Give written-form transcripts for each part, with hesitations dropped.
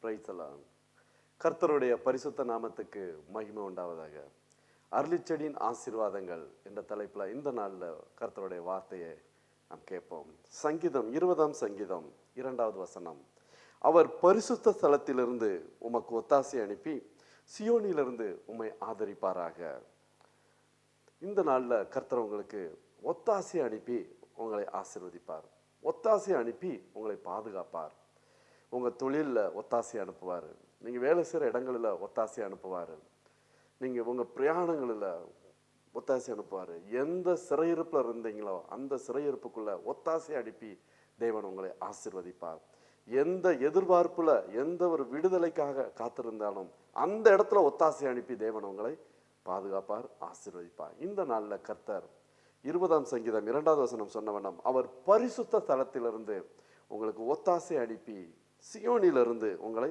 Price எல்லாம் கர்த்தருடைய பரிசுத்த நாமத்துக்கு மகிமை உண்டாவதாக. அருளிச்செடியின் ஆசீர்வாதங்கள் என்ற தலைப்பில் இந்த நாளில் கர்த்தருடைய வார்த்தையை நாம் கேட்போம். சங்கீதம் 20ஆம் சங்கீதம் 2வது வசனம். அவர் பரிசுத்த ஸ்தலத்திலிருந்து உமக்கு ஒத்தாசை அனுப்பி சியோனிலிருந்து உம்மை ஆதரிப்பாராக. இந்த நாளில் கர்த்தர் உங்களுக்கு ஒத்தாசை அனுப்பி உங்களை ஆசீர்வதிப்பார். ஒத்தாசை அனுப்பி உங்களை பாதுகாப்பார். உங்கள் தொழிலில் ஒத்தாசை அனுப்புவார். நீங்கள் வேலை செய்கிற இடங்களில் ஒத்தாசை அனுப்புவார். நீங்கள் உங்கள் பிரயாணங்களில் ஒத்தாசை அனுப்புவார். எந்த சிறையிருப்பில் இருந்தீங்களோ அந்த சிறையிருப்புக்குள்ளே ஒத்தாசை அனுப்பி தேவன் உங்களை ஆசீர்வதிப்பார். எந்த எதிர்பார்ப்பில் எந்த ஒரு விடுதலைக்காக காத்திருந்தாலும் அந்த இடத்துல ஒத்தாசை அனுப்பி தேவன் உங்களை பாதுகாப்பார், ஆசீர்வதிப்பார். இந்த நாளில் கர்த்தர் 20ஆம் சங்கீதம் 2வது வசனம் சொன்ன வண்ணம் அவர் பரிசுத்த ஸ்தலத்திலிருந்து உங்களுக்கு ஒத்தாசை அனுப்பி சியோனிலிருந்து உங்களை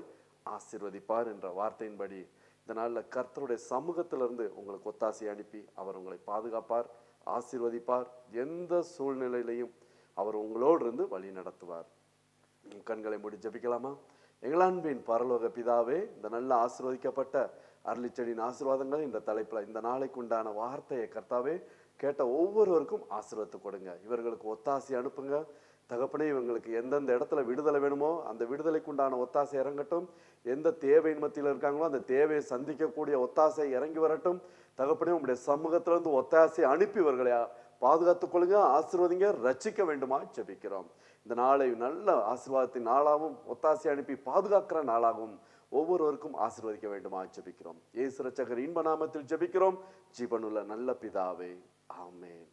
ஆசீர்வதிப்பார் என்ற வார்த்தையின்படி இந்த நாளில் கர்த்தருடைய சமூகத்திலிருந்து உங்களுக்கு ஒத்தாசை அனுப்பி அவர் உங்களை பாதுகாப்பார், ஆசீர்வதிப்பார். எந்த சூழ்நிலையிலையும் அவர் உங்களோடு இருந்து வழி நடத்துவார். கண்களை மூடி ஜெபிக்கலாமா? எங்கள் அன்பின் பரலோக பிதாவே, இந்த நல்ல ஆசீர்வதிக்கப்பட்ட அருளிச்செடியின் ஆசீர்வாதங்கள் இந்த தலைப்பில் இந்த நாளைக்கு உண்டான வார்த்தையை கர்த்தாவே கேட்ட ஒவ்வொருவருக்கும் ஆசீர்வாதத்தை கொடுங்க. இவர்களுக்கு ஒத்தாசை அனுப்புங்க தகப்பனே. இவங்களுக்கு எந்தெந்த இடத்துல விடுதலை வேணுமோ அந்த விடுதலைக்கு உண்டான ஒத்தாசை இறங்கட்டும். எந்த தேவையின் மத்தியில் இருக்காங்களோ அந்த தேவையை சந்திக்கக்கூடிய ஒத்தாசை இறங்கி வரட்டும். தகப்பனே, உங்களுடைய சமூகத்திலிருந்து ஒத்தாசை அனுப்பி இவர்களை பாதுகாத்துக் கொள்ளுங்க, ஆசீர்வதிங்க, ரட்சிக்க வேண்டுமா ஜெபிக்கிறோம். இந்த நாளை நல்ல ஆசீர்வாதத்தின் நாளாகவும் ஒத்தாசை அனுப்பி பாதுகாக்கிற நாளாகவும் ஒவ்வொருவருக்கும் ஆசீர்வதிக்க வேண்டுமா ஜெபிக்கிறோம். இயேசு ரட்சகர் இன்ப நாமத்தில் ஜெபிக்கிறோம், ஜீவனுள்ள நல்ல பிதாவே, ஆமென்.